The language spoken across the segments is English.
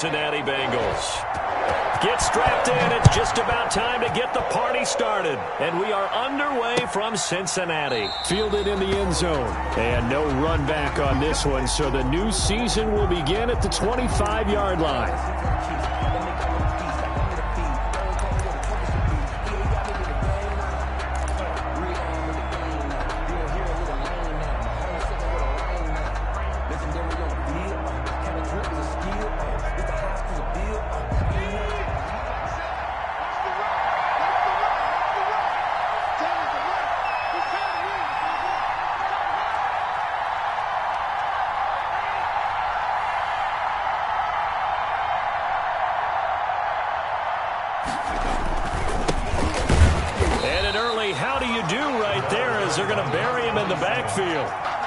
Cincinnati Bengals. Get strapped in. It's just about time to get the party started. And we are underway from Cincinnati. Fielded in the end zone. And no run back on this one, so the new season will begin at the 25-yard line.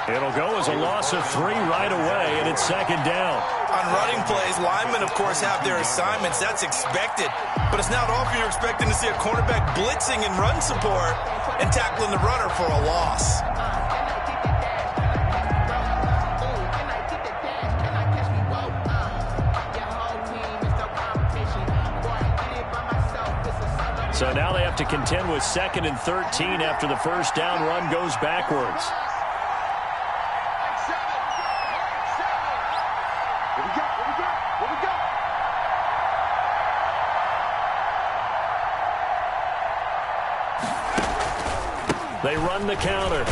It'll go as a loss of 3 right away, and it's second down. On running plays, linemen, of course, have their assignments. That's expected. But it's not often you're expecting to see a cornerback blitzing in run support and tackling the runner for a loss. So now they have to contend with 2nd and 13 after the first down run goes backwards. They run the counter.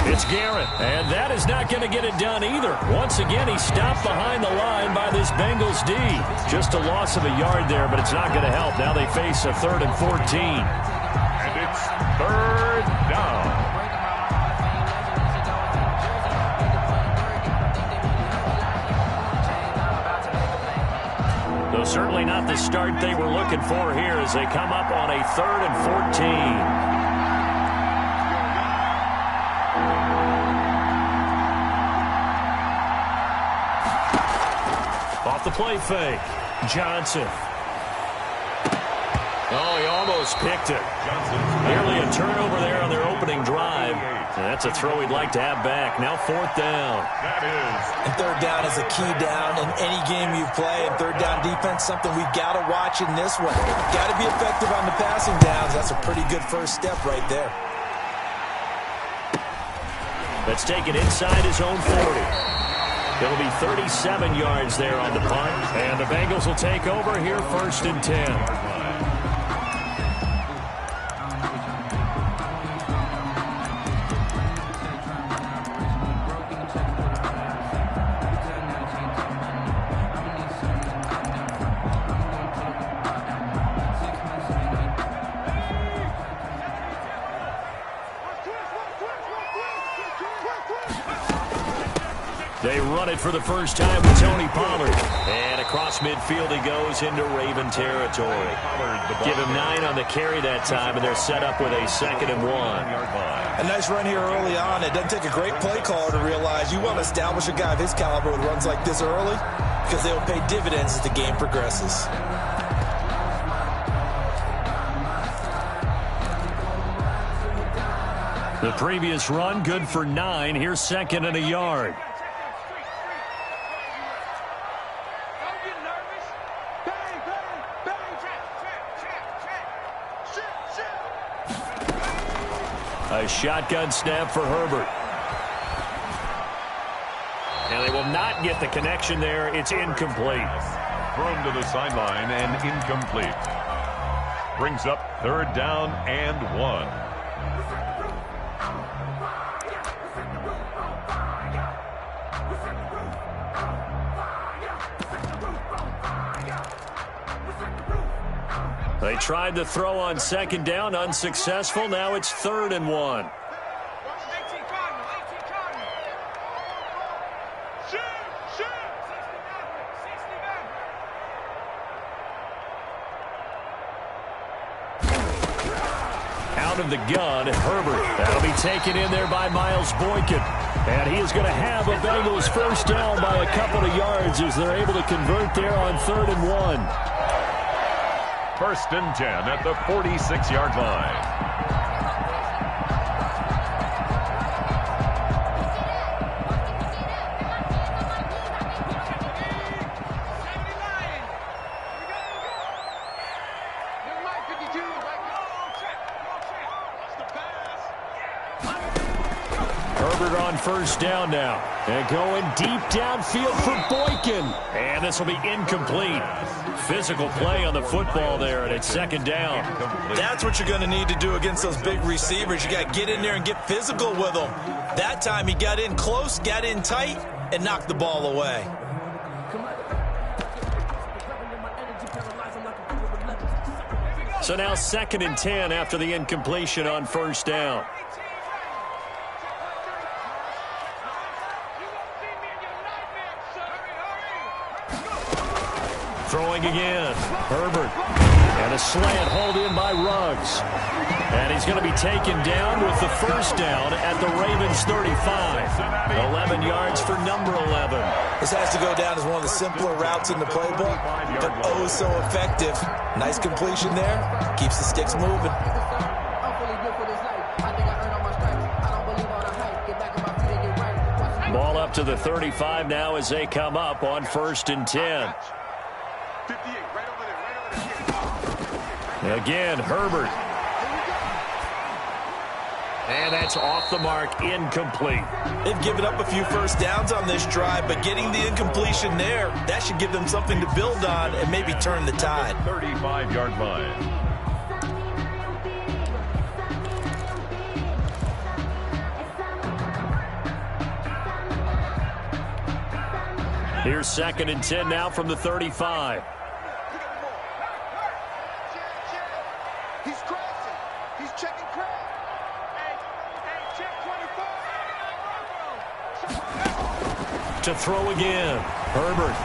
It's Garrett, and that is not going to get it done either. Once again, he's stopped behind the line by this Bengals D. Just a loss of a yard there, but it's not going to help. Now they face a 3rd and 14. And it's 3rd down. Though certainly not the start they were looking for here as they come up on a 3rd and 14. Off the play fake. Johnson. Oh, he almost picked it. Nearly a turnover there on their opening drive. And that's a throw he'd like to have back. Now 4th down. And 3rd down is a key down in any game you play. And 3rd down defense, something we've got to watch in this one. Got to be effective on the passing downs. That's a pretty good first step right there. Let's take it inside his own 40. It'll be 37 yards there on the punt. And the Bengals will take over here 1st and 10. They run it for the first time with Tony Pollard. And across midfield he goes into Raven territory. Give him 9 on the carry that time, and they're set up with a 2nd and 1. A nice run here early on. It doesn't take a great play caller to realize you want to establish a guy of his caliber with runs like this early because they will pay dividends as the game progresses. The previous run good for 9. Here's 2nd and a yard. A shotgun snap for Herbert. And they will not get the connection there. It's incomplete. Thrown to the sideline and incomplete. Brings up 3rd down and 1. They tried to throw on 2nd down, unsuccessful. Now it's 3rd and 1. Out of the gun, Herbert. That'll be taken in there by Miles Boykin. And he is going to have a Bengals first down by a couple of yards as they're able to convert there on 3rd and 1. 1st and 10 at the 46-yard line. Herbert on first down now. And going deep downfield for Boykin. And this will be incomplete. Physical play on the football there, and it's second down. That's what you're going to need to do against those big receivers. You got to get in there and get physical with them. That time he got in close, got in tight, and knocked the ball away. So now 2nd and 10 after the incompletion on first down. Throwing again. Herbert. And a slant hauled in by Ruggs. And he's going to be taken down with the first down at the Ravens 35. 11 yards for number 11. This has to go down as one of the simpler routes in the playbook, but oh so effective. Nice completion there. Keeps the sticks moving. Ball up to the 35 now as they come up on 1st and 10. Again, Herbert. And that's off the mark, incomplete. They've given up a few first downs on this drive, but getting the incompletion there, that should give them something to build on and maybe turn the tide. 35-yard line. Here's 2nd and 10 now from the 35. He's crossing. He's checking crack. Hey, check 24. To throw again. Herbert.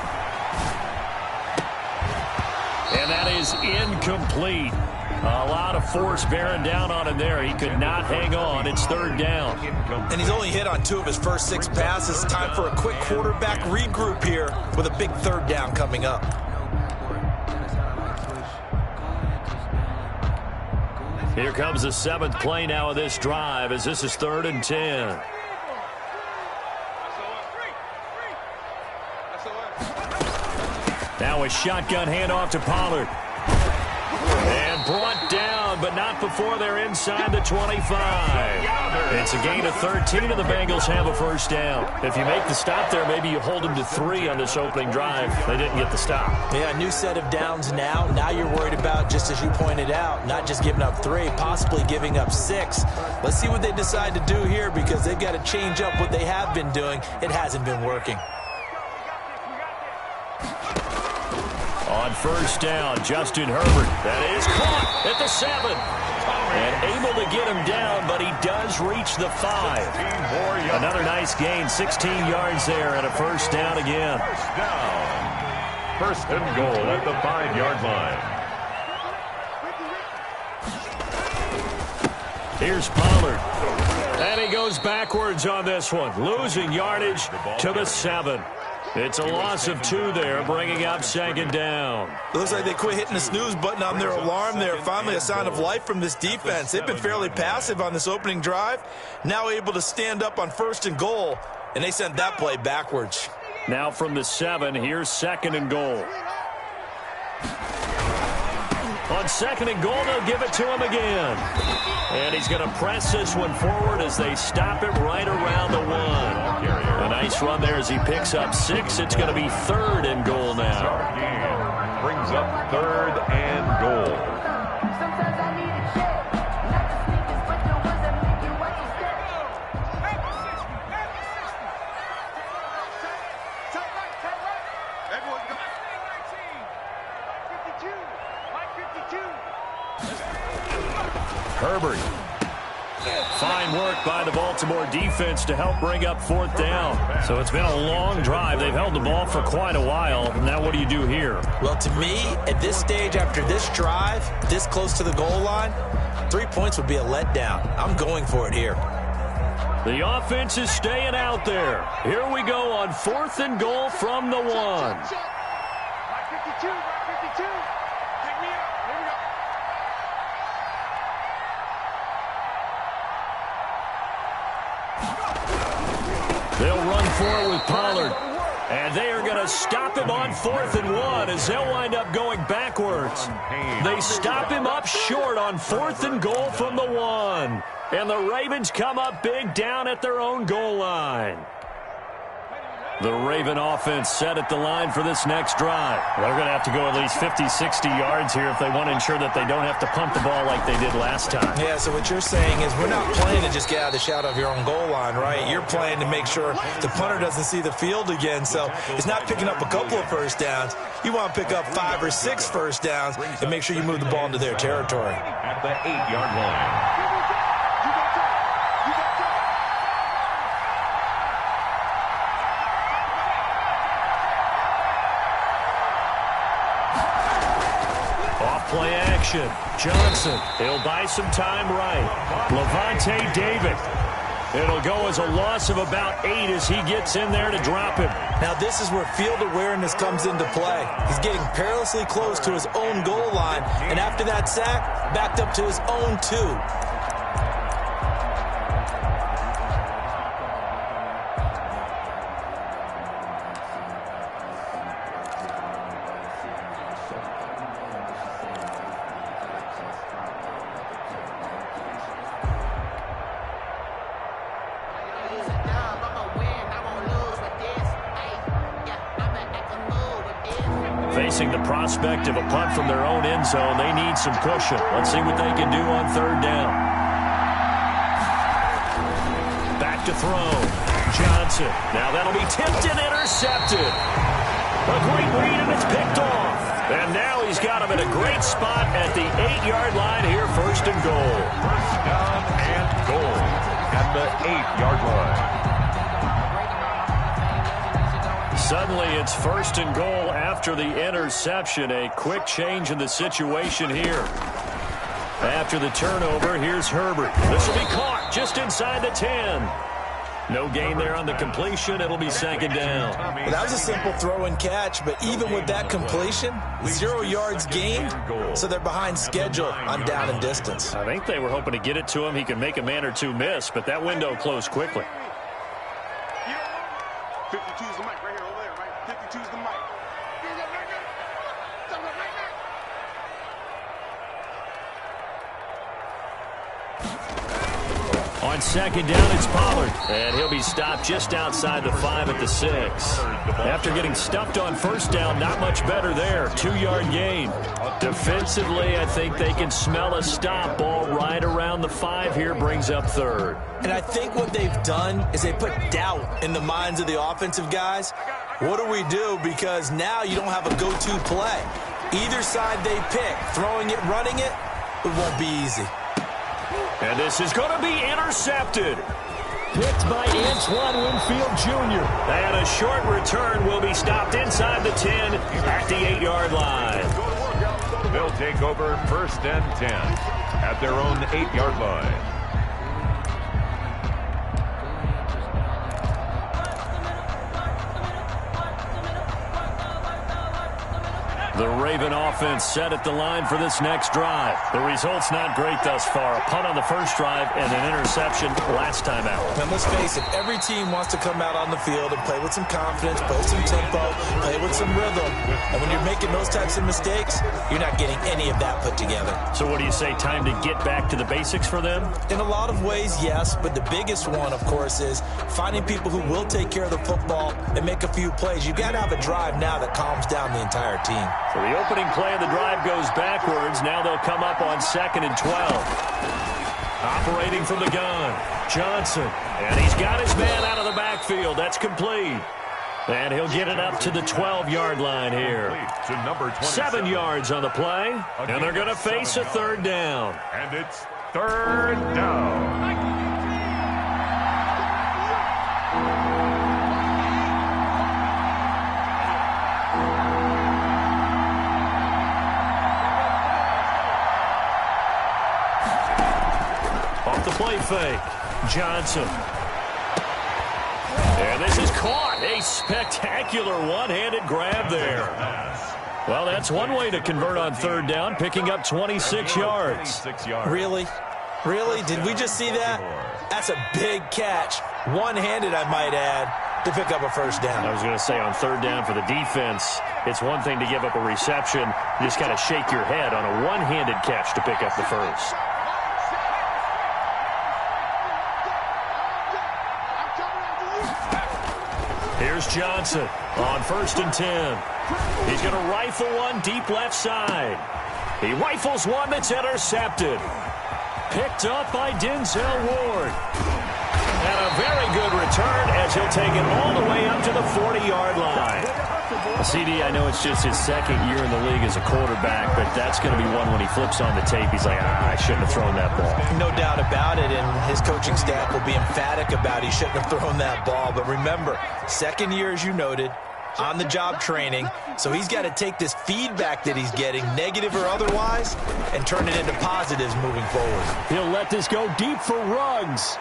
And that is incomplete. A lot of force bearing down on him there. He could not hang on. It's 3rd down. And he's only hit on 2 of his first 6 passes. Time for a quick quarterback regroup here with a big 3rd down coming up. Here comes the 7th play now of this drive as this is 3rd and 10. Now a shotgun handoff to Pollard. And brought down, but not before they're inside the 25. It's a gain of 13, and the Bengals have a first down. If you make the stop there, maybe you hold them to 3 on this opening drive. They didn't get the stop. Yeah, new set of downs now. Now you're worried about, just as you pointed out, not just giving up 3, possibly giving up 6. Let's see what they decide to do here because they've got to change up what they have been doing. It hasn't been working. On first down, Justin Herbert. That is caught at the 7. And able to get him down, but he does reach the 5. Another nice gain, 16 yards there, and a first down again. First down. 1st and goal at the 5-yard line. Here's Pollard. And he goes backwards on this one, losing yardage to the 7. It's a loss of 2 there, bringing up 2nd down. It looks like they quit hitting the snooze button on their alarm there. Finally a sign of life from this defense. They've been fairly passive on this opening drive. Now able to stand up on 1st and goal, and they sent that play backwards. Now from the 7, here's 2nd and goal. On 2nd and goal, they'll give it to him again. And he's going to press this one forward as they stop it right around the 1. A nice run there as he picks up 6. It's going to be 3rd and goal now. Brings up 3rd and goal. Herbert. Fine work by the Baltimore defense to help bring up 4th down. So it's been a long drive. They've held the ball for quite a while. Now what do you do here? Well, to me, at this stage after this drive, this close to the goal line, 3 points would be a letdown. I'm going for it here. The offense is staying out there. Here we go on 4th and goal from the 1. 52, 52. Pick me up. Here we go. They'll run for it with Pollard. And they are going to stop him on 4th and 1 as they'll wind up going backwards. They stop him up short on 4th and goal from the 1. And the Ravens come up big down at their own goal line. The Raven offense set at the line for this next drive. They're going to have to go at least 50, 60 yards here if they want to ensure that they don't have to punt the ball like they did last time. Yeah, so what you're saying is we're not playing to just get out of the shadow of your own goal line, right? You're playing to make sure the punter doesn't see the field again. So it's not picking up a couple of first downs. You want to pick up 5 or 6 first downs and make sure you move the ball into their territory. At the 8-yard line. Play action. Johnson. He'll buy some time right. Levante David. It'll go as a loss of about 8 as he gets in there to drop him. Now this is where field awareness comes into play. He's getting perilously close to his own goal line, and after that sack, backed up to his own 2. Facing the prospect of a punt from their own end zone, they need some cushion. Let's see what they can do on 3rd down. Back to throw. Johnson. Now that'll be tipped and intercepted. A great read, and it's picked off. And now he's got him at a great spot at the 8-yard line here, 1st and goal. First down and goal at the 8-yard line. Suddenly it's 1st and goal after the interception. A quick change in the situation here. After the turnover, here's Herbert. This will be caught just inside the 10. No gain there on the completion. It'll be 2nd down. Well, that was a simple throw and catch, but even with that completion, 0 yards gained, so they're behind schedule on down and distance. I think they were hoping to get it to him. He could make a man or two miss, but that window closed quickly. 52's the mic right here, over there, right? 52's the mic. On 2nd down, it's Pollard. And he'll be stopped just outside the 5 at the 6. After getting stuffed on 1st down, not much better there. 2-yard gain. Defensively, I think they can smell a stop. Ball right around the 5 here, brings up 3rd. And I think what they've done is they put doubt in the minds of the offensive guys. What do we do? Because now you don't have a go-to play. Either side they pick, throwing it, running it, it won't be easy. And this is going to be intercepted. Picked by Antoine Winfield Jr. And a short return will be stopped inside the 10 at the 8-yard line. They'll take over 1st and 10 at their own 8-yard line. The Raven offense set at the line for this next drive. The result's not great thus far. A punt on the first drive and an interception last time out. And let's face it, every team wants to come out on the field and play with some confidence, play with some tempo, play with some rhythm. And when you're making those types of mistakes, you're not getting any of that put together. So what do you say, time to get back to the basics for them? In a lot of ways, yes, but the biggest one, of course, is finding people who will take care of the football and make a few plays. You've got to have a drive now that calms down the entire team. So the opening play of the drive goes backwards. Now they'll come up on 2nd and 12. Operating from the gun, Johnson. And he's got his man out of the backfield. That's complete. And he'll get it up to the 12-yard line here. 7 yards on the play. And they're going to face a 3rd down. And it's 3rd down. The play fake. Johnson. And this is caught. A spectacular one-handed grab there. Well, that's one way to convert on 3rd down, picking up 26 yards. Really? Really? Did we just see that? That's a big catch. One-handed, I might add. to pick up a first down. I was going to say on third down for the defense, it's one thing to give up a reception. You just got to shake your head on a one-handed catch to pick up the first. Here's Johnson on 1st and 10. He's going to rifle one deep left side. He rifles one that's intercepted. Picked up by Denzel Ward. And a very good return as he'll take it all the way up to the 40-yard line. CD, I know it's just his second year in the league as a quarterback, but that's going to be one when he flips on the tape. He's like, I shouldn't have thrown that ball. No doubt about it, and his coaching staff will be emphatic about he shouldn't have thrown that ball. But remember, second year, as you noted, on-the-job training, so he's got to take this feedback that he's getting, negative or otherwise, and turn it into positives moving forward. He'll let this go deep for Ruggs.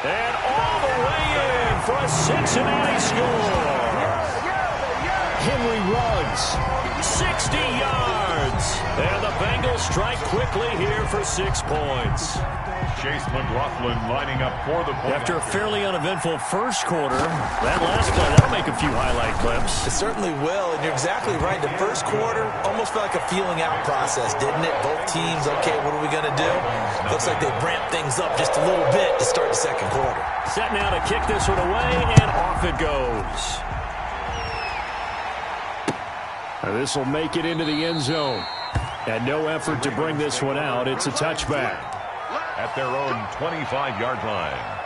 And all the way in for a Cincinnati score. Henry Ruggs, 60 yards. And the Bengals strike quickly here for 6 points. Chase McLaughlin lining up for the point. After a fairly uneventful first quarter, that last play, that'll make a few highlight clips. It certainly will, and you're exactly right. The first quarter almost felt like a feeling out process, didn't it? Both teams, okay, what are we going to do? Looks like they ramped things up just a little bit to start the second quarter. Set now to kick this one away, and off it goes. Now this will make it into the end zone. And no effort to bring this one out. It's a touchback. At their own 25-yard line.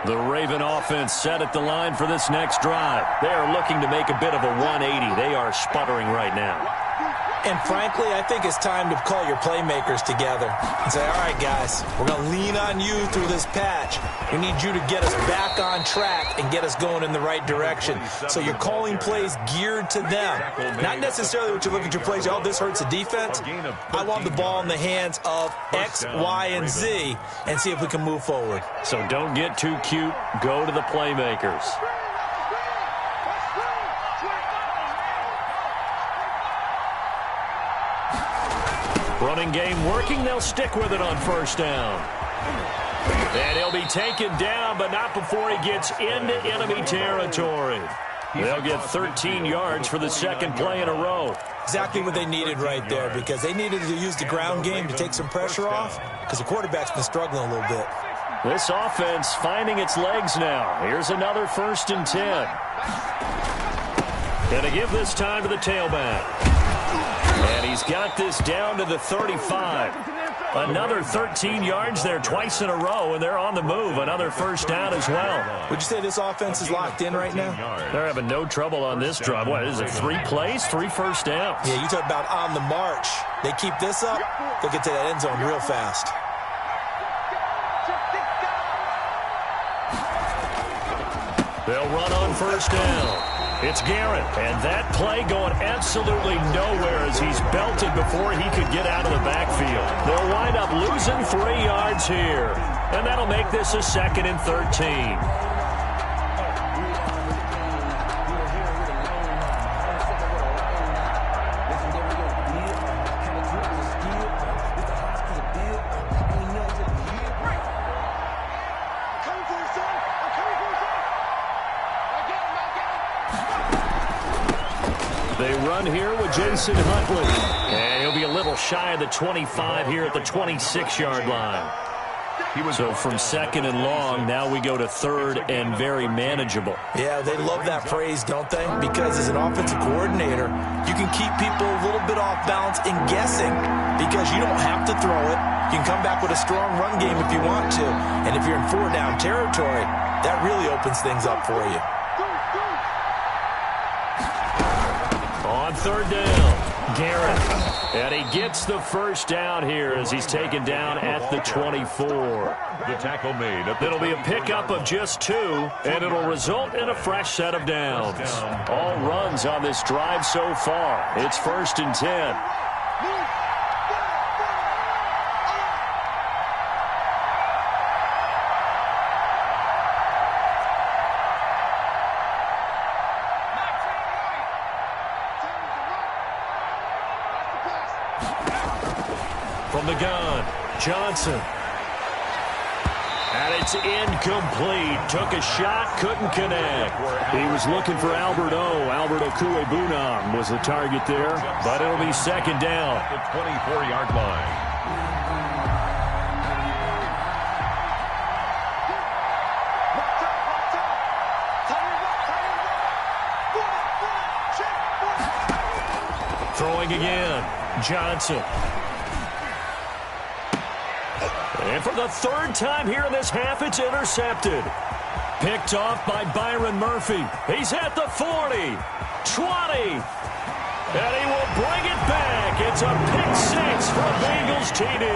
The Raven offense set at the line for this next drive. They are looking to make a bit of a 180. They are sputtering right now. And frankly, I think it's time to call your playmakers together and say, all right, guys, we're going to lean on you through this patch. We need you to get us back on track and get us going in the right direction. So you're calling plays geared to them. Not necessarily what you're looking to plays, oh, this hurts the defense. I want the ball in the hands of X, Y, and Z and see if we can move forward. So don't get too cute. Go to the playmakers. Running game working. They'll stick with it on first down. And he'll be taken down, but not before he gets into enemy territory. They'll get 13 yards for the second play in a row. Exactly what they needed right there, because they needed to use the ground game to take some pressure off, because the quarterback's been struggling a little bit. This offense finding its legs now. Here's another 1st and 10. Going to give this time to the tailback. And he's got this down to the 35. Another 13 yards there twice in a row, and they're on the move. Another first down as well. Would you say this offense is locked in right now? They're having no trouble on this drive. What is it, 3 plays, 3 first downs? Yeah, you talk about on the march. They keep this up, they'll get to that end zone real fast. They'll run on first down. It's Garrett, and that play going absolutely nowhere as he's belted before he could get out of the backfield. They'll wind up losing 3 yards here, and that'll make this a 2nd and 13. They run here with Jason Huntley. And he'll be a little shy of the 25 here at the 26-yard line. So from 2nd and long, now we go to 3rd and very manageable. Yeah, they love that phrase, don't they? Because as an offensive coordinator, you can keep people a little bit off balance and guessing because you don't have to throw it. You can come back with a strong run game if you want to. And if you're in 4-down territory, that really opens things up for you. On 3rd down, Garrett. And he gets the first down here as he's taken down at the 24. The tackle made. It'll be a pickup of just 2, and it'll result in a fresh set of downs. All runs on this drive so far. It's 1st and 10. From the gun, Johnson. And it's incomplete. Took a shot, couldn't connect. He was looking for Albert O. Albert Okuebunam was the target there, but it'll be second down. The 24-yard line. Throwing again, Johnson. And for the third time here in this half, it's intercepted. Picked off by Byron Murphy. He's at the 40, 20, and he will bring it back. It's a pick six from Bengals TD.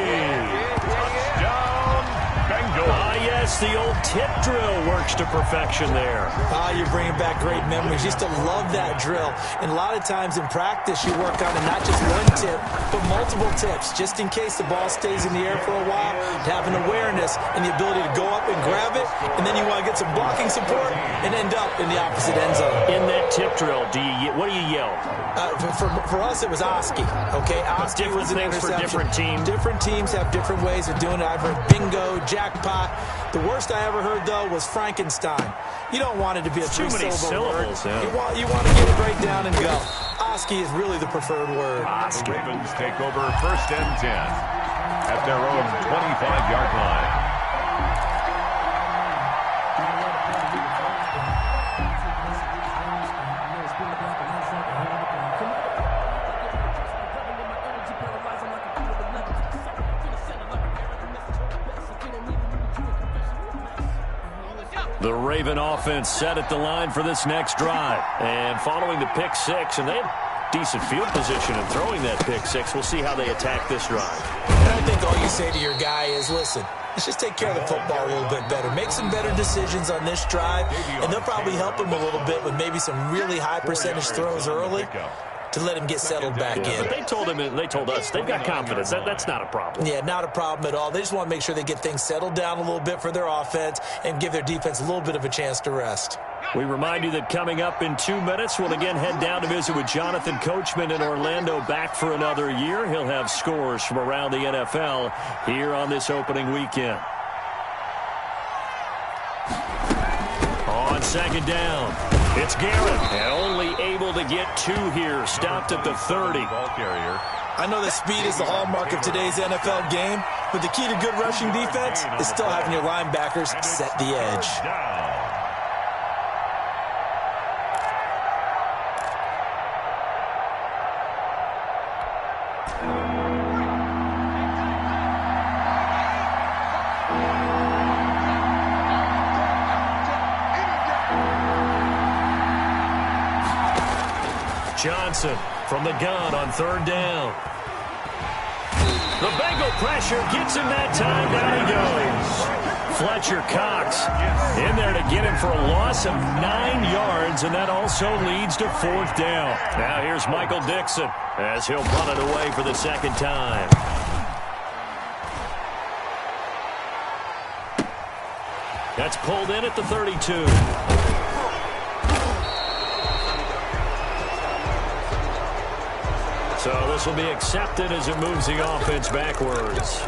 Touchdown, Bengals. Ah, yes, the old tip drill works to perfection there. You're bringing back great memories. Used to love that drill. And a lot of times in practice, you work on it, not just one tip, but multiple tips, just in case the ball stays in the air for a while, to have an awareness and the ability to go up and grab it, and then you want to get some blocking support and end up in the opposite end zone. In that tip drill, what do you yell? For us, it was Oski. Okay, Oski different was an things for interception. different teams. Different teams have different ways of doing it. I've heard bingo, jackpot. The worst I ever heard, though, was Frankenstein. You don't want it to be a too many syllables. Yeah. You want to get it right down and go. Oski is really the preferred word. The Ravens take over first and 10 at their own 25-yard line. The Raven offense set at the line for this next drive. And following the pick six, and they have decent field position in throwing that pick six. We'll see how they attack this drive. And I think all you say to your guy is, listen, let's just take care of the football a little bit better. Make some better decisions on this drive, and they'll probably help him a little bit with maybe some really high percentage throws early to let him get settled back in. But they told us they've got confidence. That's not a problem. Yeah, not a problem at all. They just want to make sure they get things settled down a little bit for their offense and give their defense a little bit of a chance to rest. We remind you that coming up in 2 minutes, we'll again head down to visit with Jonathan Coachman in Orlando, back for another year. He'll have scores from around the NFL here on this opening weekend. On second down, it's Garrett, and only able to get two here. Stopped at the 30. Ball carrier. I know that speed is the hallmark of today's NFL game, but the key to good rushing defense is still having your linebackers set the edge. Johnson from the gun on third down. The Bengal pressure gets him that time. Down he goes. Fletcher Cox in there to get him for a loss of 9 yards, and that also leads to fourth down. Now here's Michael Dixon as he'll punt it away for the second time. That's pulled in at the 32. So this will be accepted as it moves the offense backwards.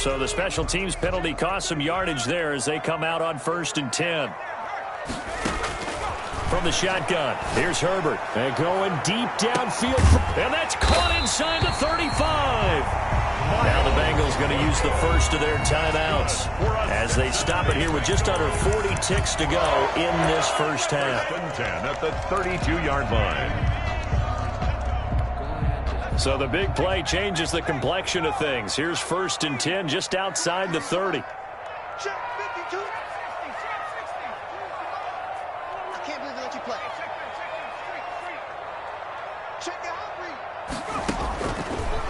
So the special teams penalty cost some yardage there as they come out on 1st and 10. From the shotgun, here's Herbert. And going deep downfield. And that's caught inside the 35. Now the Bengals going to use the first of their timeouts as they stop it here with just under 40 ticks to go in this first half. 10 at the 32-yard line. So the big play changes the complexion of things. Here's 1st and 10 just outside the 30. Check 52. I can't believe they let you play. Check out.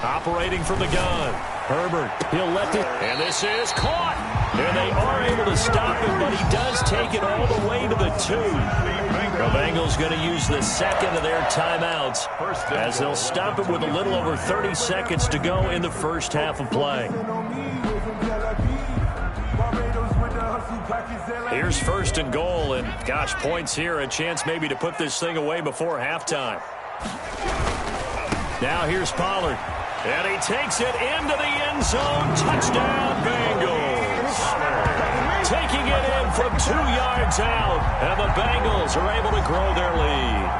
Operating from the gun. Herbert, he'll let it. And this is caught. And they are able to stop him, but he does take it all the way to the 2. The Bengals going to use the second of their timeouts as they'll stop it with a little over 30 seconds to go in the first half of play. Here's first and goal, and gosh, points here, a chance maybe to put this thing away before halftime. Now here's Pollard, and he takes it into the end zone. Touchdown, Bengals. Taking it in from 2 yards out, and the Bengals are able to grow their lead.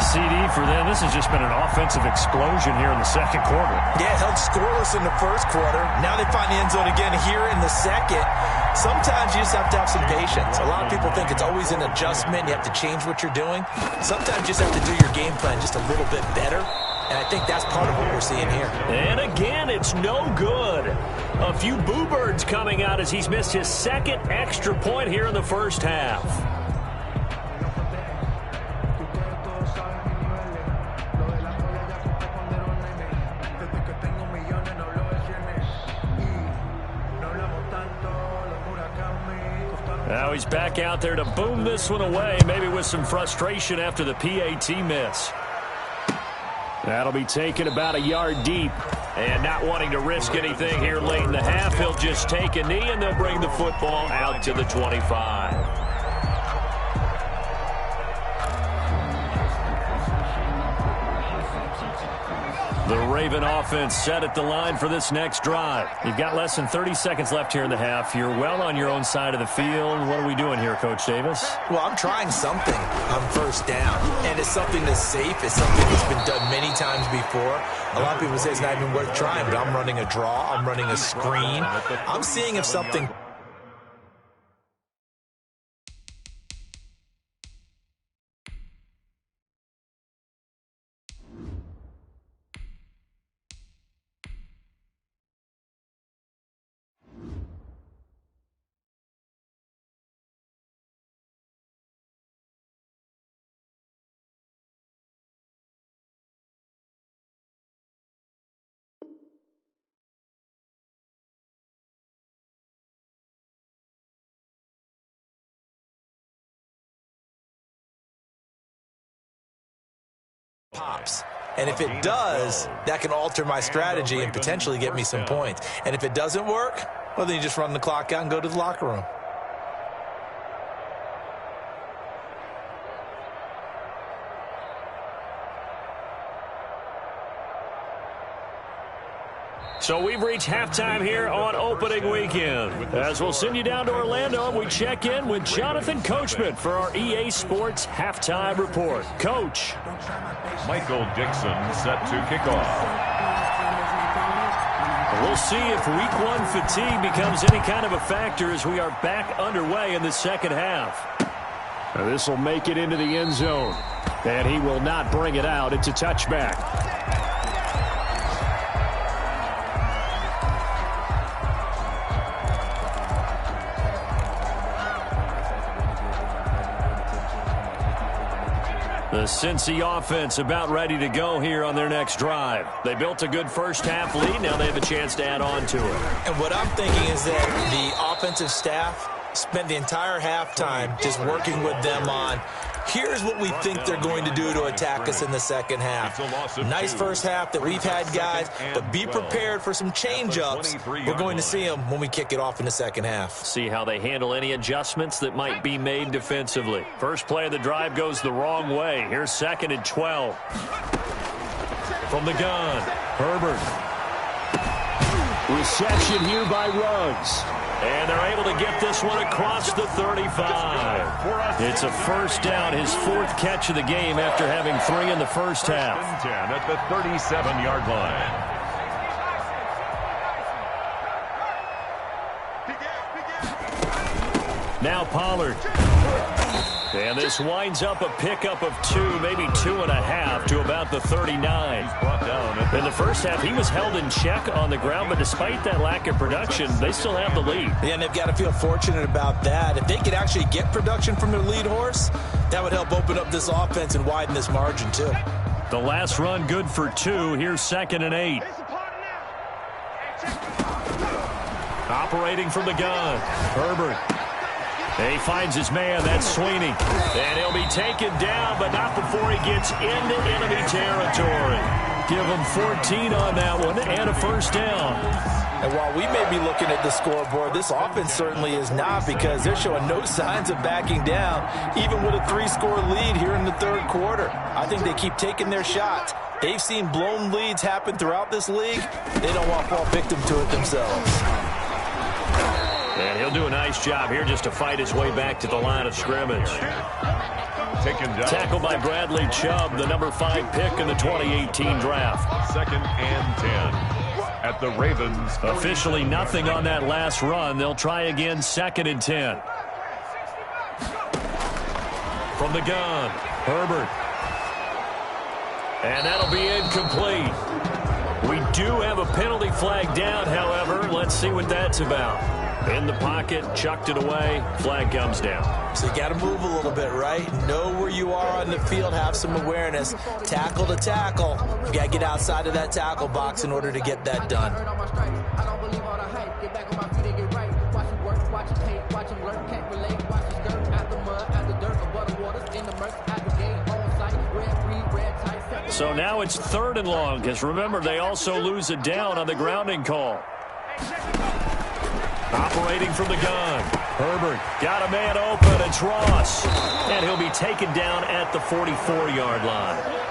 CD for them. This has just been an offensive explosion here in the second quarter. Yeah, held scoreless in the first quarter. Now they find the end zone again here in the second. Sometimes you just have to have some patience. A lot of people think it's always an adjustment. You have to change what you're doing. Sometimes you just have to do your game plan just a little bit better. And I think that's part of what we're seeing here. And again, it's no good. A few boo birds coming out as he's missed his second extra point here in the first half. Now he's back out there to boom this one away, maybe with some frustration after the PAT miss. That'll be taken about a yard deep. And not wanting to risk anything here late in the half, he'll just take a knee, and they'll bring the football out to the 25. The Raven offense set at the line for this next drive. You've got less than 30 seconds left here in the half. You're well on your own side of the field. What are we doing here, Coach Davis? Well, I'm trying something on first down, and it's something that's safe. It's something that's been done many times before. A lot of people say it's not even worth trying, but I'm running a draw. I'm running a screen. I'm seeing if something... pops. And if it does, that can alter my strategy and potentially get me some points. And if it doesn't work, well, then you just run the clock out and go to the locker room. So we've reached halftime here on opening weekend. As we'll send you down to Orlando, we check in with Jonathan Coachman for our EA Sports Halftime Report. Coach. Michael Dixon set to kick off. We'll see if week one fatigue becomes any kind of a factor as we are back underway in the second half. This will make it into the end zone. And he will not bring it out. It's a touchback. The Cincy offense about ready to go here on their next drive. They built a good first half lead. Now they have a chance to add on to it. And what I'm thinking is that the offensive staff spent the entire halftime just working with them on, here's what we think they're going to do to attack us in the second half. Nice first half that we've had, guys, but be prepared for some change-ups. We're going to see them when we kick it off in the second half. See how they handle any adjustments that might be made defensively. First play of the drive goes the wrong way. Here's 2nd and 12. From the gun, Herbert. Reception here by Ruggs. And they're able to get this one across the 35. It's a first down, his 4th catch of the game after having 3 in the first half. 10 at the 37-yard line. Now Pollard. And this winds up a pickup of 2, maybe 2.5 to about the 39. In the first half, he was held in check on the ground, but despite that lack of production, they still have the lead. Yeah, and they've got to feel fortunate about that. If they could actually get production from their lead horse, that would help open up this offense and widen this margin, too. The last run good for 2. Here's 2nd and 8. Operating from the gun, Herbert. And he finds his man, that's Sweeney. And he'll be taken down, but not before he gets into enemy territory. Give him 14 on that one and a first down. And while we may be looking at the scoreboard, this offense certainly is not, because they're showing no signs of backing down, even with a 3-score lead here in the third quarter. I think they keep taking their shots. They've seen blown leads happen throughout this league. They don't want to fall victim to it themselves. And he'll do a nice job here just to fight his way back to the line of scrimmage. Taken down. Tackled by Bradley Chubb, the number 5 pick in the 2018 draft. 2nd and 10. At the Ravens. Officially nothing on that last run. They'll try again, 2nd and 10. From the gun, Herbert. And that'll be incomplete. We do have a penalty flag down, however. Let's see what that's about. In the pocket, chucked it away, flag comes down. So you got to move a little bit, right? Know where you are on the field, have some awareness. Tackle to tackle. You got to get outside of that tackle box in order to get that done. So now it's 3rd and long, because remember, they also lose it down on the grounding call. Operating from the gun. Herbert got a man open. It's Ross. And he'll be taken down at the 44-yard line.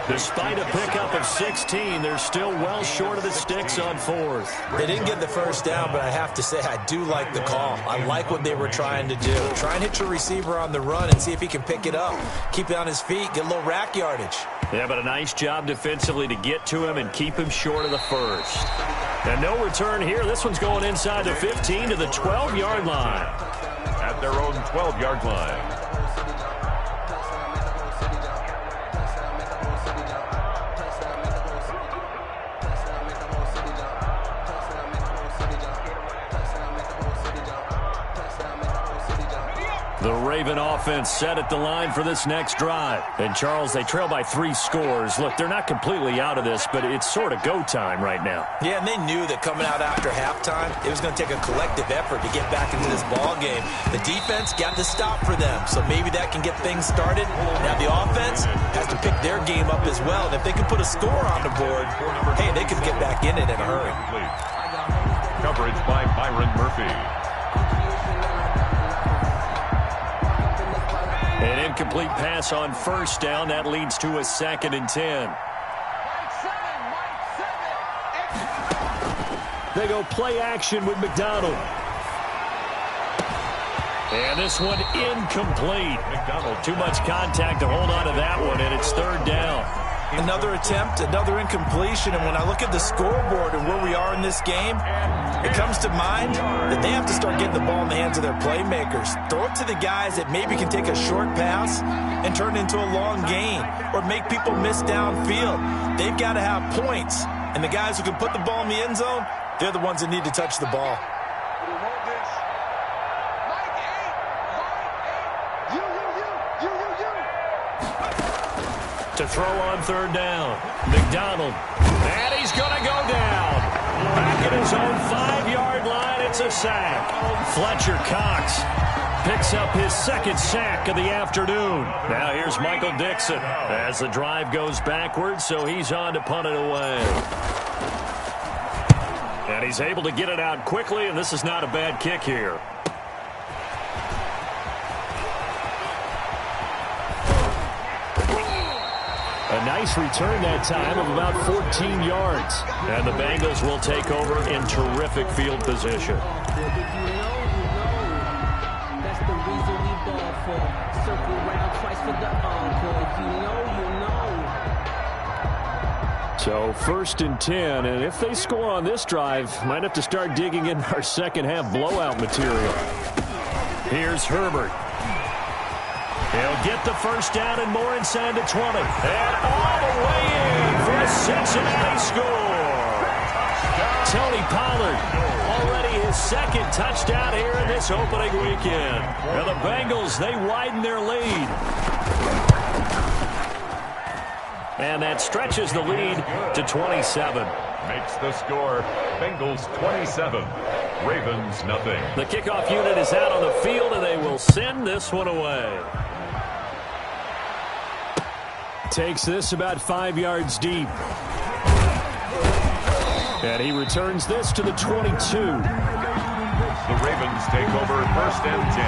Despite a pickup of 16, they're still well short of the sticks on 4th. They didn't get the first down, but I have to say I do like the call. I like what they were trying to do. Try and hit your receiver on the run and see if he can pick it up. Keep it on his feet, get a little rack yardage. Yeah, but a nice job defensively to get to him and keep him short of the first. And no return here. This one's going inside the 15 to the 12-yard line. At their own 12-yard line. The Raven offense set at the line for this next drive. And, Charles, they trail by 3 scores. Look, they're not completely out of this, but it's sort of go time right now. Yeah, and they knew that coming out after halftime, it was going to take a collective effort to get back into this ball game. The defense got the stop for them, so maybe that can get things started. Now the offense has to pick their game up as well. And if they can put a score on the board, hey, they can get back in it in a hurry. Coverage by Byron Murphy. An incomplete pass on 1st down. That leads to a 2nd and 10. They go play action with McDonald. And this one incomplete. McDonald, too much contact to hold on to that one, and it's 3rd down. Another attempt, another incompletion, and when I look at the scoreboard and where we are in this game, it comes to mind that they have to start getting the ball in the hands of their playmakers. Throw it to the guys that maybe can take a short pass and turn it into a long gain or make people miss downfield. They've got to have points, and the guys who can put the ball in the end zone, they're the ones that need to touch the ball. To throw on 3rd down. McDonald. And he's going to go down. Back at his own 5-yard line, it's a sack. Fletcher Cox picks up his 2nd sack of the afternoon. Now here's Michael Dixon as the drive goes backwards, so he's on to punt it away. And he's able to get it out quickly, and this is not a bad kick here. A nice return that time of about 14 yards. And the Bengals will take over in terrific field position. That's the reason we ball for. Circle around twice for the encore. You know. So 1st and 10, and if they score on this drive, might have to start digging in our second half blowout material. Here's Herbert. He'll get the 1st down and more inside the 20. And all the way in for a Cincinnati score. Tony Pollard, already his 2nd touchdown here in this opening weekend. And the Bengals, they widen their lead. And that stretches the lead to 27. Makes the score Bengals 27, Ravens nothing. The kickoff unit is out on the field, and they will send this one away. Takes this about 5 yards deep. And he returns this to the 22. The Ravens take over 1st and 10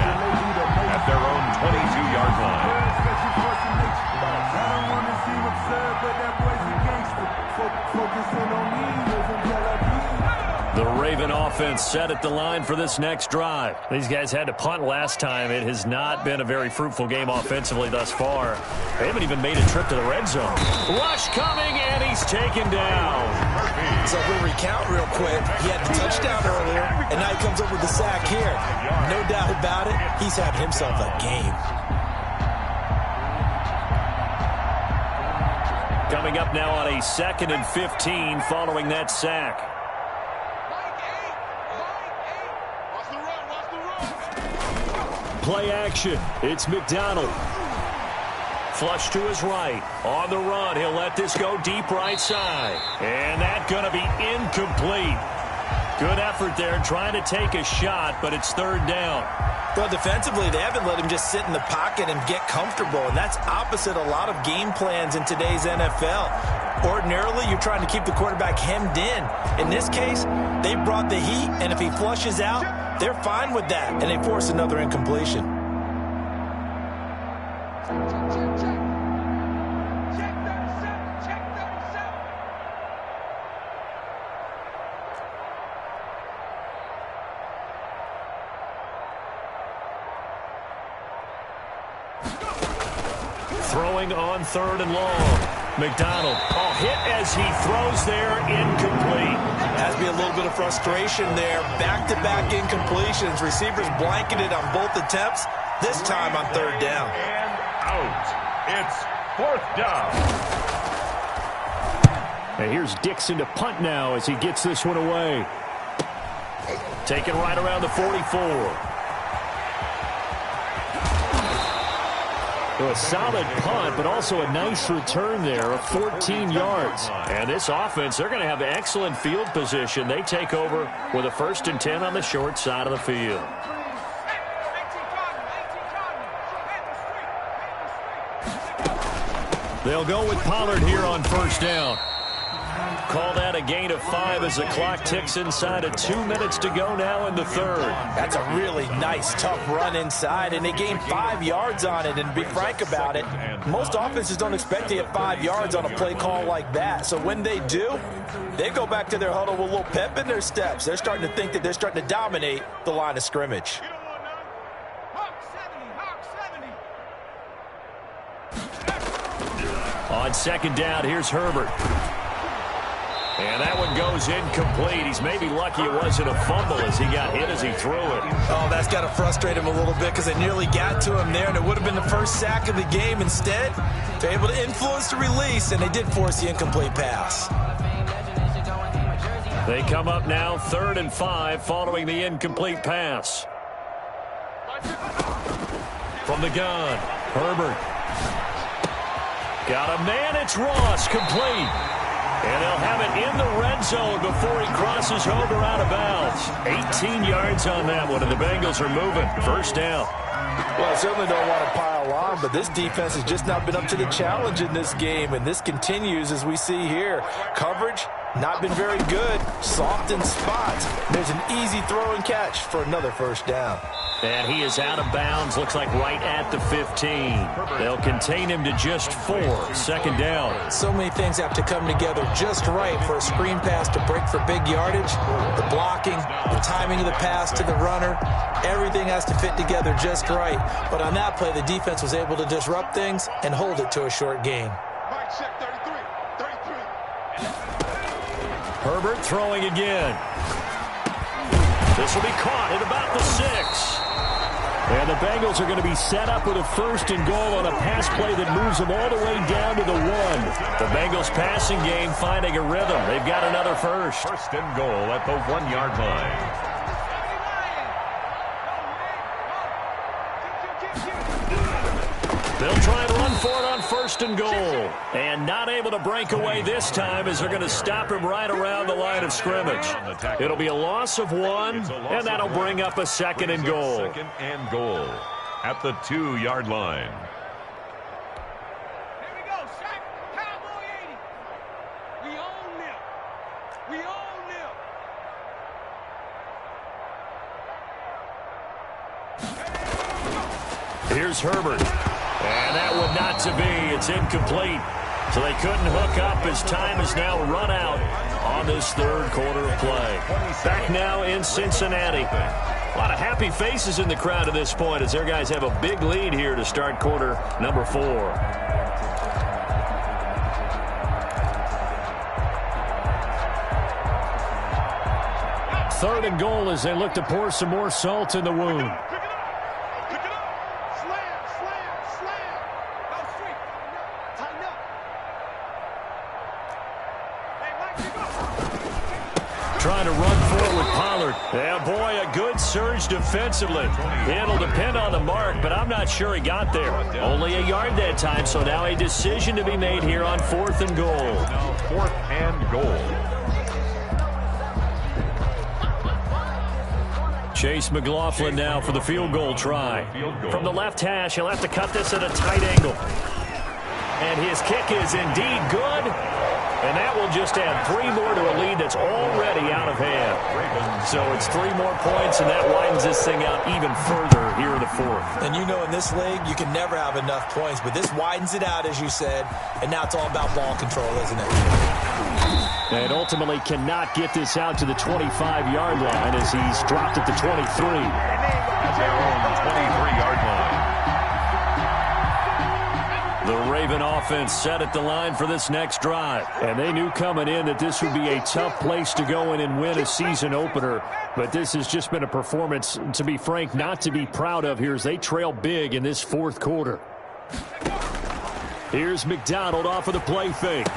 at their own 22-yard line. The Raven offense set at the line for this next drive. These guys had to punt last time. It has not been a very fruitful game offensively thus far. They haven't even made a trip to the red zone. Rush coming, and he's taken down. So if we recount real quick, he had the touchdown earlier, and now he comes up with the sack here. No doubt about it, he's having himself a game. Coming up now on a 2nd and 15 following that sack. Play action. It's McDonald. Flush to his right. On the run. He'll let this go deep right side. And that's going to be incomplete. Good effort there trying to take a shot, but it's 3rd down. Well, defensively, they haven't let him just sit in the pocket and get comfortable, and that's opposite a lot of game plans in today's NFL. Ordinarily, you're trying to keep the quarterback hemmed in. In this case, they brought the heat, and if he flushes out, they're fine with that, and they force another incompletion. Throwing on 3rd and long. McDonald, hit as he throws there, incomplete. Has to be a little bit of frustration there. Back-to-back incompletions. Receivers blanketed on both attempts, this time on 3rd down. And out. It's 4th down. And here's Dixon to punt now as he gets this one away. Taken right around the 44. A solid punt, but also a nice return there of 14 yards. And this offense, they're going to have excellent field position. They take over with a 1st and 10 on the short side of the field. They'll go with Pollard here on 1st down. Call that a gain of 5 as the clock ticks inside of 2 minutes to go now in the 3rd. That's a really nice, tough run inside, and they gained 5 yards on it. And to be frank about it, most offenses don't expect to get 5 yards on a play call like that. So when they do, they go back to their huddle with a little pep in their steps. They're starting to think that they're starting to dominate the line of scrimmage. On 2nd down, here's Herbert. And that one goes incomplete. He's maybe lucky it wasn't a fumble as he got hit as he threw it. Oh, that's got to frustrate him a little bit because they nearly got to him there, and it would have been the first sack of the game. Instead, they're able to influence the release, and they did force the incomplete pass. They come up now 3rd and 5 following the incomplete pass. From the gun, Herbert. Got a man, it's Ross, complete. And they'll have it in the red zone before he crosses over out of bounds. 18 yards on that one, and the Bengals are moving. 1st down. Well, I certainly don't want to pile on, but this defense has just not been up to the challenge in this game, and this continues as we see here. Coverage, not been very good. Soft in spots. There's an easy throw and catch for another 1st down. And he is out of bounds, looks like right at the 15. They'll contain him to just 4. 2nd down. So many things have to come together just right for a screen pass to break for big yardage. The blocking, the timing of the pass to the runner, everything has to fit together just right. But on that play, the defense was able to disrupt things and hold it to a short gain. Herbert throwing again. This will be caught at about the 6. And the Bengals are going to be set up with a 1st and goal on a pass play that moves them all the way down to the 1. The Bengals passing game finding a rhythm. They've got another 1st. 1st and goal at the 1-yard line. They'll try and run for it on 1st and goal. And not able to break away this time as they're going to stop him right around the line of scrimmage. It'll be a loss of 1, and that'll bring up a 2nd and goal. 2nd and goal at the 2-yard line. Here we go, Shaq. Cowboy 80. We own them. We own Here's Herbert. And that one not to be. It's incomplete. So they couldn't hook up as time has now run out on this third quarter of play. Back now in Cincinnati. A lot of happy faces in the crowd at this point as their guys have a big lead here to start quarter number 4. Third and goal as they look to pour some more salt in the wound. Trying to run forward with Pollard. Yeah, boy, a good surge defensively. It'll depend on the mark, but I'm not sure he got there. Only a yard that time, so now a decision to be made here on 4th and goal. Now 4th and goal. Chase McLaughlin now for the field goal try. From the left hash, he'll have to cut this at a tight angle. And his kick is indeed good. And that will just add 3 more to a lead that's already out of hand. So it's 3 more points, and that widens this thing out even further here in the 4th. And you know in this league, you can never have enough points, but this widens it out, as you said, and now it's all about ball control, isn't it? And ultimately cannot get this out to the 25-yard line as he's dropped at the 23. At their own 23-yard line. The Raven offense set at the line for this next drive. And they knew coming in that this would be a tough place to go in and win a season opener. But this has just been a performance, to be frank, not to be proud of here as they trail big in this 4th quarter. Here's McDonald off of the play fake.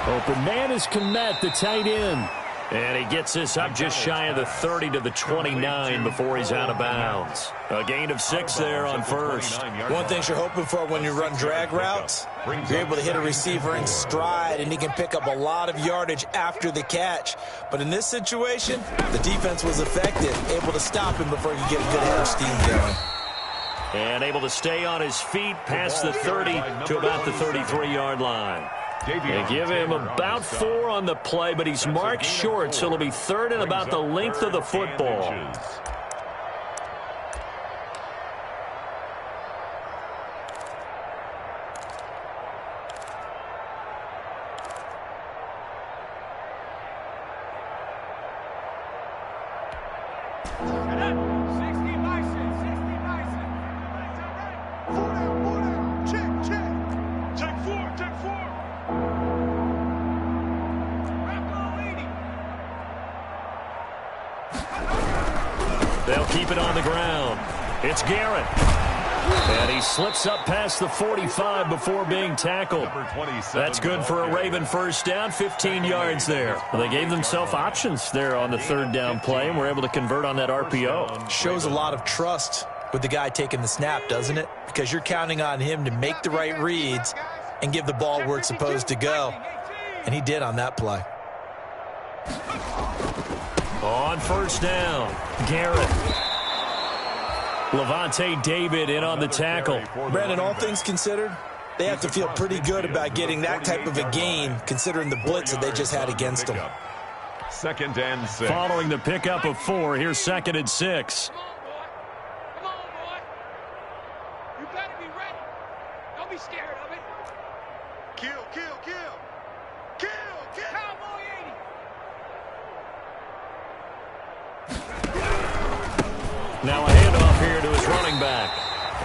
Open man is Kmet, the tight end. And he gets this up just shy of the 30 to the 29 before he's out of bounds. A gain of 6 there on first. One thing you're hoping for when you run drag routes, you're able to hit a receiver in stride, and he can pick up a lot of yardage after the catch. But in this situation, the defense was effective, able to stop him before he could get a good head of steam going. And able to stay on his feet past the 30 to about the 33-yard line. They give him about 4 on the play, but he's marked short, so it'll be 3rd and about the length of the football. They'll keep it on the ground. It's Garrett. And he slips up past the 45 before being tackled. That's good for a Raven first down, 15 yards there. Well, they gave themselves options there on the 3rd down play and were able to convert on that RPO. Shows a lot of trust with the guy taking the snap, doesn't it? Because you're counting on him to make the right reads and give the ball where it's supposed to go. And he did on that play. On first down, Garrett. Levante David in on the tackle. Brandon, all things considered, they have to feel pretty good about getting that type of a gain considering the blitz that they just had against them. 2nd and 6. Following the pickup of 4, here's 2nd and 6. Come on, boy. You better be ready. Don't be scared of it. Kill, kill, kill. Kill, kill. Cowboy 80. Now a handoff here to his running back.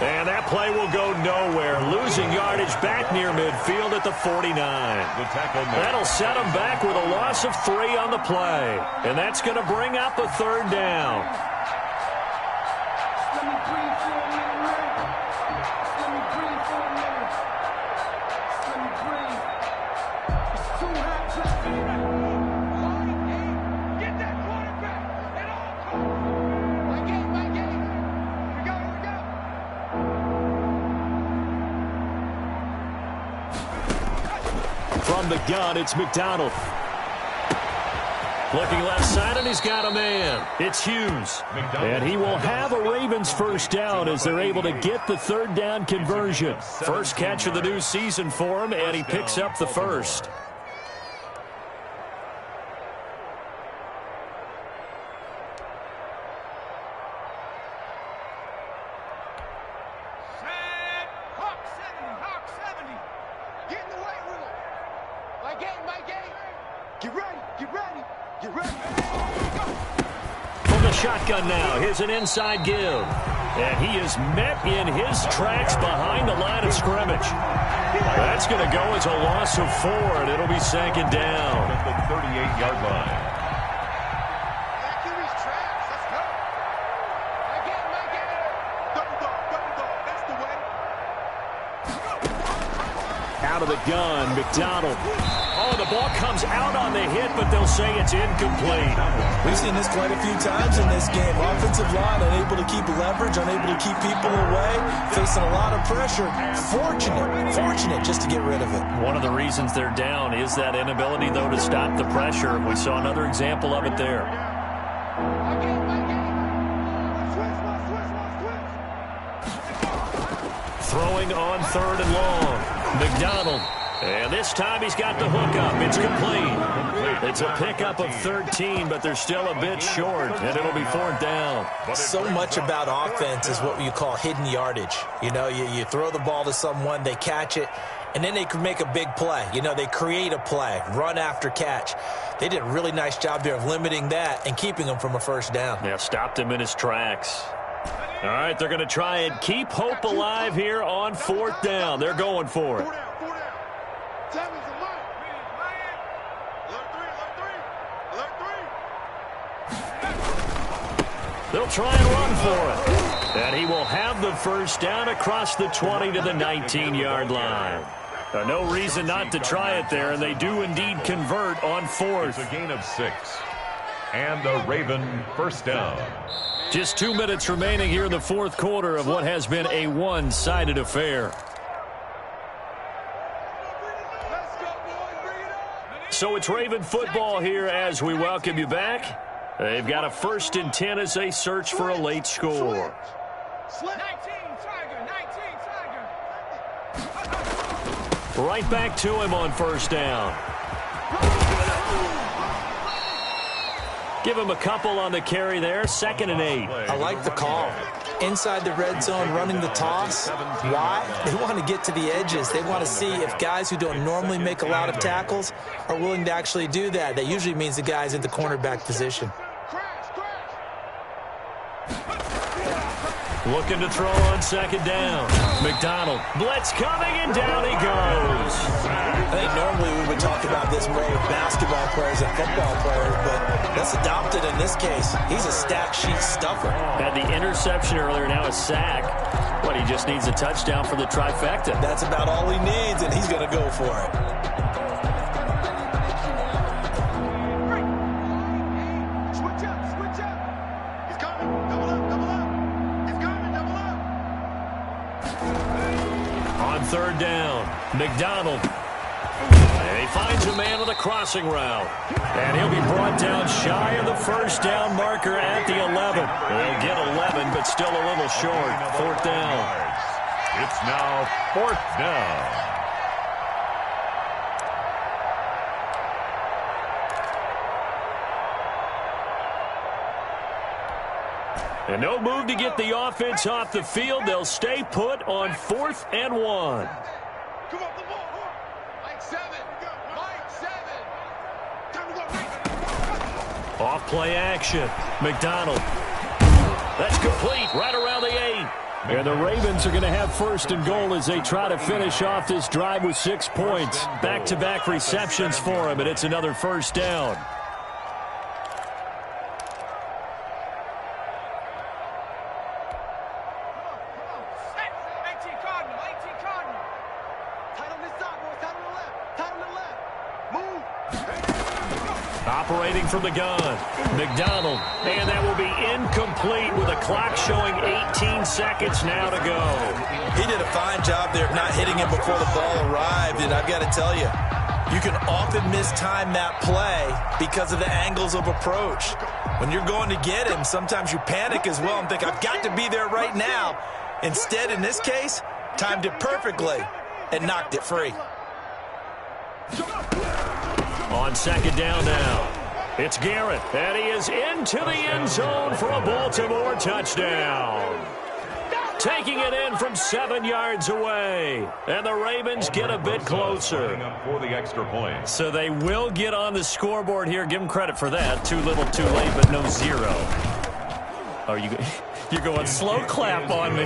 And that play will go nowhere. Losing yardage back near midfield at the 49. That'll set him back with a loss of 3 on the play. And that's going to bring up a 3rd down. From the gun, it's McDonald. Looking left side, and he's got a man. It's Hughes. And he will have a Ravens first down as they're able to get the 3rd down conversion. First catch of the new season for him, and he picks up the first. Get ready. Get ready. Get ready. From the shotgun now, here's an inside give. And he is met in his tracks behind the line of scrimmage. That's going to go as a loss of 4, and it'll be second down. At the 38-yard line. Out of the gun, McDonald. Oh, the ball comes out on the hit, but they'll say it's incomplete. We've seen this quite a few times in this game. Offensive line unable to keep leverage, unable to keep people away, facing a lot of pressure. Fortunate just to get rid of it. One of the reasons they're down is that inability, though, to stop the pressure. We saw another example of it there. Throwing on 3rd and long. McDonald. And this time he's got the hook up. It's complete. It's a pickup of 13, but they're still a bit short, and it'll be 4th down. So much about offense is what you call hidden yardage. You know, you throw the ball to someone, they catch it, and then they can make a big play. You know, they create a play, run after catch. They did a really nice job there of limiting that and keeping him from a first down. Yeah, stopped him in his tracks. All right, they're going to try and keep hope alive here on 4th down. They're going for it. They'll try and run for it. And he will have the first down across the 20 to the 19-yard line. No reason not to try it there, and they do indeed convert on 4th. It's a gain of 6. And a Raven first down. Just 2 minutes remaining here in the 4th quarter of what has been a one-sided affair. So it's Raven football here as we welcome you back. They've got a 1st and 10 as they search for a late score. 19 Tiger. Right back to him on 1st down. Give him a couple on the carry there. 2nd and 8. I like the call. Inside the red zone, running the toss. Why? They want to get to the edges. They want to see if guys who don't normally make a lot of tackles are willing to actually do that. That usually means the guy's in the cornerback position. Looking to throw on 2nd down. McDonald. Blitz coming, and down he goes. I think normally we would talk about this more with basketball players and football players, but that's adopted in this case. He's a stat sheet stuffer. Had the interception earlier, now a sack. What, he just needs a touchdown for the trifecta. That's about all he needs, and he's going to go for it. On 3rd down, McDonald. And he finds a man with a crossing route. And he'll be brought down shy of the first down marker at the 11. He'll get 11, but still a little short. 4th down. It's now 4th down. And no move to get the offense off the field. They'll stay put on 4th and 1. Come on, the ball. Mike 7. Time to go. Off play action. McDonald. That's complete right around the 8. And the Ravens are going to have 1st and goal as they try to finish off this drive with 6 points. Back-to-back receptions for him, and it's another 1st down. Operating from the gun, McDonald, and that will be incomplete with a clock showing 18 seconds now to go. He did a fine job there of not hitting him before the ball arrived, and I've got to tell you, you can often mistime that play because of the angles of approach. When you're going to get him, sometimes you panic as well and think, I've got to be there right now. Instead, in this case, timed it perfectly and knocked it free. On 2nd down now, it's Garrett, and he is into the end zone for a Baltimore touchdown. taking it in from 7 yards away. And the Ravens get a bit closer. For the extra point. So they will get on the scoreboard here. Give them credit for that. Too little, too late, but no zero. Oh, you're going slow clap on me.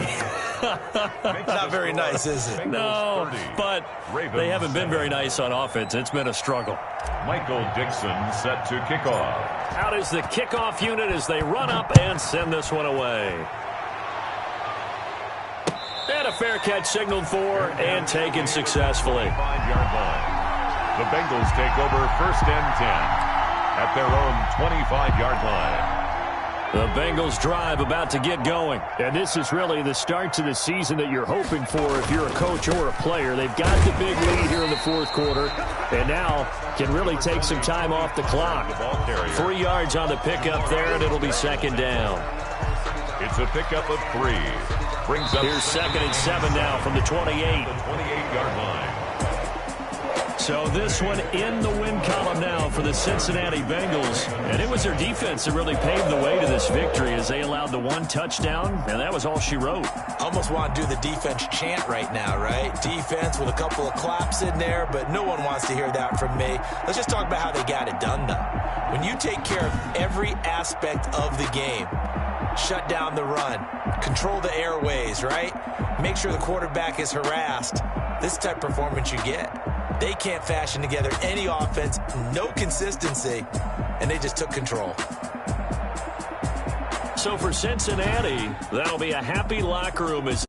Not very nice, is it? No, but they haven't been very nice on offense. It's been a struggle. Michael Dixon set to kick off. Out is the kickoff unit as they run up and send this one away. And a fair catch signaled for and taken successfully. 5-yard line. The Bengals take over 1st and 10 at their own 25-yard line. The Bengals drive about to get going. And this is really the start to the season that you're hoping for if you're a coach or a player. They've got the big lead here in the 4th quarter and now can really take some time off the clock. 3 yards on the pickup there, and it'll be 2nd down. It's a pickup of 3. Brings up Here's 2nd and 7 now from the 28. The 28-yard line. So this one in the win column now for the Cincinnati Bengals. And it was their defense that really paved the way to this victory as they allowed the 1 touchdown, and that was all she wrote. Almost want to do the defense chant right now, right? Defense with a couple of claps in there, but no one wants to hear that from me. Let's just talk about how they got it done, though. When you take care of every aspect of the game, shut down the run, control the airways, right? Make sure the quarterback is harassed. This type of performance you get. They can't fashion together any offense, no consistency, and they just took control. So for Cincinnati, that'll be a happy locker room as